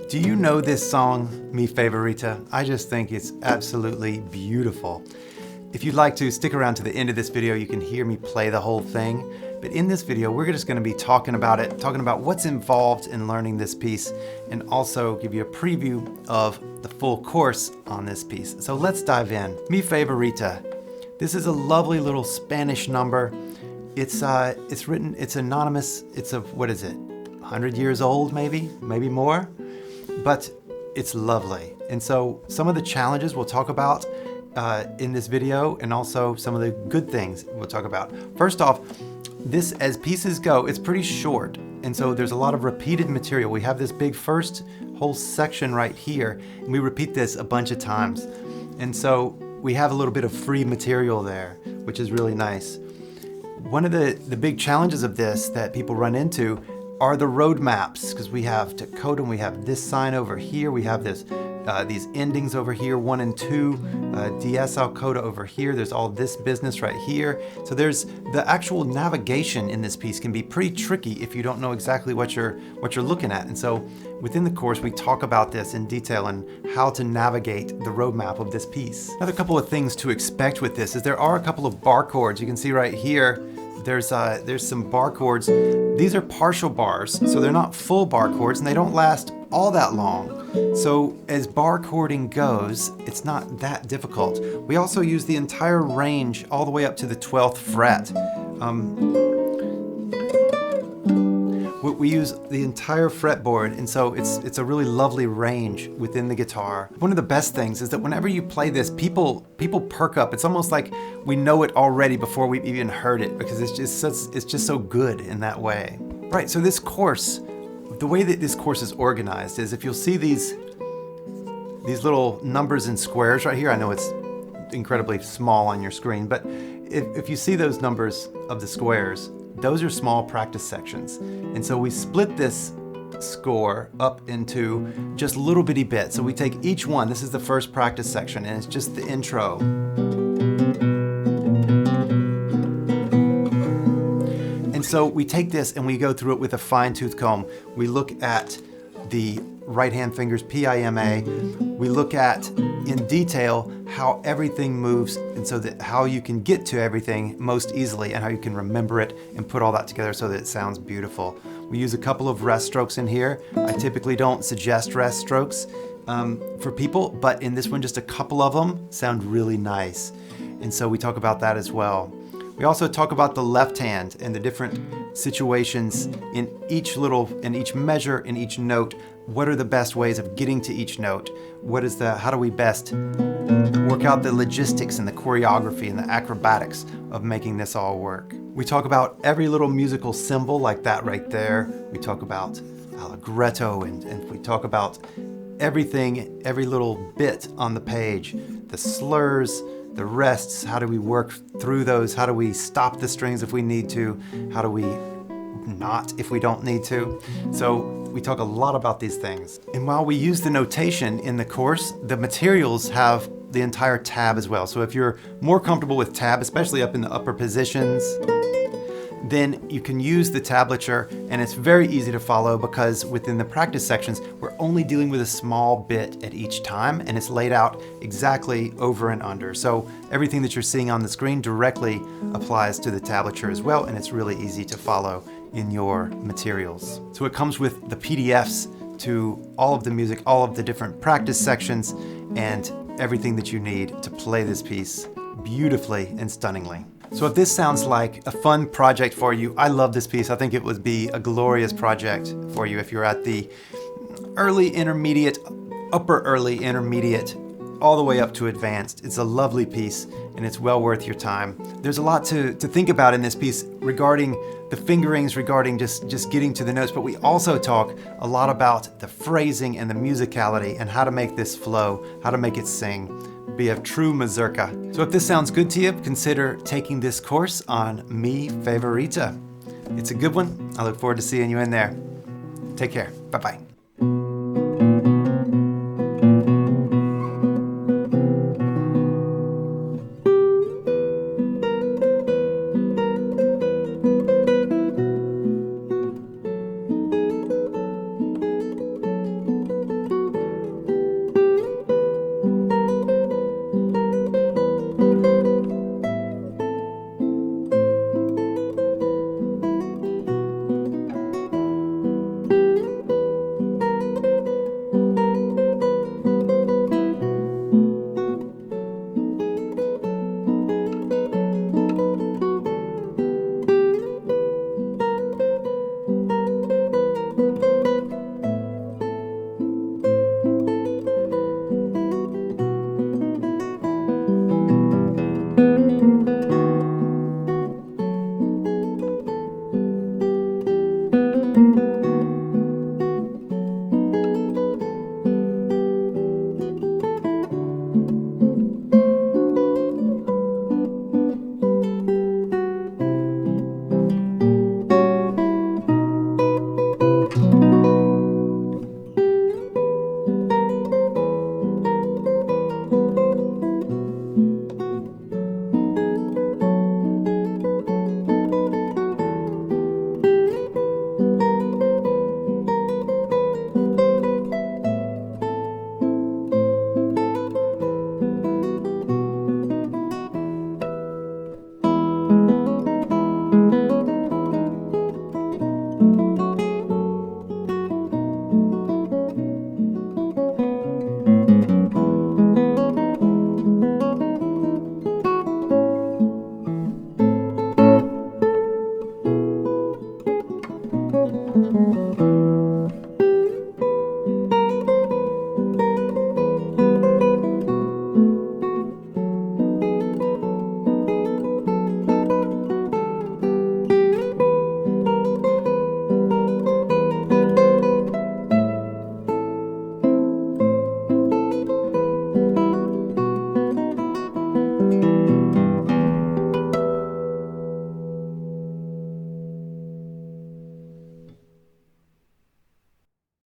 Do you know this song, Mi Favorita? I just think it's absolutely beautiful. If you'd like to stick around to the end of this video, you can hear me play the whole thing. But in this video, we're just going to be talking about it, talking about what's involved in learning this piece, and also give you a preview of the full course on this piece. So let's dive in. Mi Favorita. This is a lovely little Spanish number. It's written, it's anonymous. It's what is it? 100 years old, maybe more. But it's lovely. And so some of the challenges we'll talk about in this video, and also some of the good things we'll talk about. First off, this, as pieces go, it's pretty short. And so there's a lot of repeated material. We have this big first whole section right here, and we repeat this a bunch of times. And so we have a little bit of free material there, which is really nice. One of the big challenges of this that people run into are the road maps, because we have to code them. We have this sign over here. We have this these endings over here, 1 and 2, DS al coda over here. There's all this business right here. So there's the actual navigation in this piece can be pretty tricky if you don't know exactly what you're looking at. And so within the course, we talk about this in detail and how to navigate the roadmap of this piece. Another couple of things to expect with this is there are a couple of bar chords. You can see right here, there's some bar chords. These are partial bars, so they're not full bar chords, and they don't last all that long. So as bar chording goes, it's not that difficult. We also use the entire range all the way up to the 12th fret. We use the entire fretboard, and so it's a really lovely range within the guitar. One of the best things is that whenever you play this, people perk up. It's almost like we know it already before we've even heard it, because it's just so good in that way. Right, so this course, the way that this course is organized is, if you'll see these little numbers and squares right here, I know it's incredibly small on your screen, but if you see those numbers of the squares, those are small practice sections. And so we split this score up into just little bitty bits. So we take each one, this is the first practice section, and it's just the intro. And so we take this and we go through it with a fine-tooth comb. We look at the right-hand fingers, PIMA. We look at in detail how everything moves, and so that how you can get to everything most easily, and how you can remember it and put all that together so that it sounds beautiful. We use a couple of rest strokes in here. I typically don't suggest rest strokes for people, but in this one, just a couple of them sound really nice. And so we talk about that as well. We also talk about the left hand and the different situations in each measure, in each note. What are the best ways of getting to each note? How do we best work out the logistics and the choreography and the acrobatics of making this all work? We talk about every little musical symbol, like that right there. We talk about allegretto, and we talk about everything, every little bit on the page, the slurs, the rests. How do we work through those? How do we stop the strings if we need to? How do we not if we don't need to? So we talk a lot about these things. And while we use the notation in the course, the materials have the entire tab as well. So if you're more comfortable with tab, especially up in the upper positions, then you can use the tablature, and it's very easy to follow, because within the practice sections, we're only dealing with a small bit at each time, and it's laid out exactly over and under. So everything that you're seeing on the screen directly applies to the tablature as well, and it's really easy to follow in your materials. So it comes with the PDFs to all of the music, all of the different practice sections, and everything that you need to play this piece beautifully and stunningly. So if this sounds like a fun project for you, I love this piece. I think it would be a glorious project for you if you're at the early intermediate, upper early intermediate, all the way up to advanced. It's a lovely piece, and it's well worth your time. There's a lot to think about in this piece regarding the fingerings, regarding just getting to the notes, but we also talk a lot about the phrasing and the musicality, and how to make this flow, how to make it sing, be a true mazurka. So if this sounds good to you, consider taking this course on Mi Favorita. It's a good one. I look forward to seeing you in there. Take care. Bye-bye.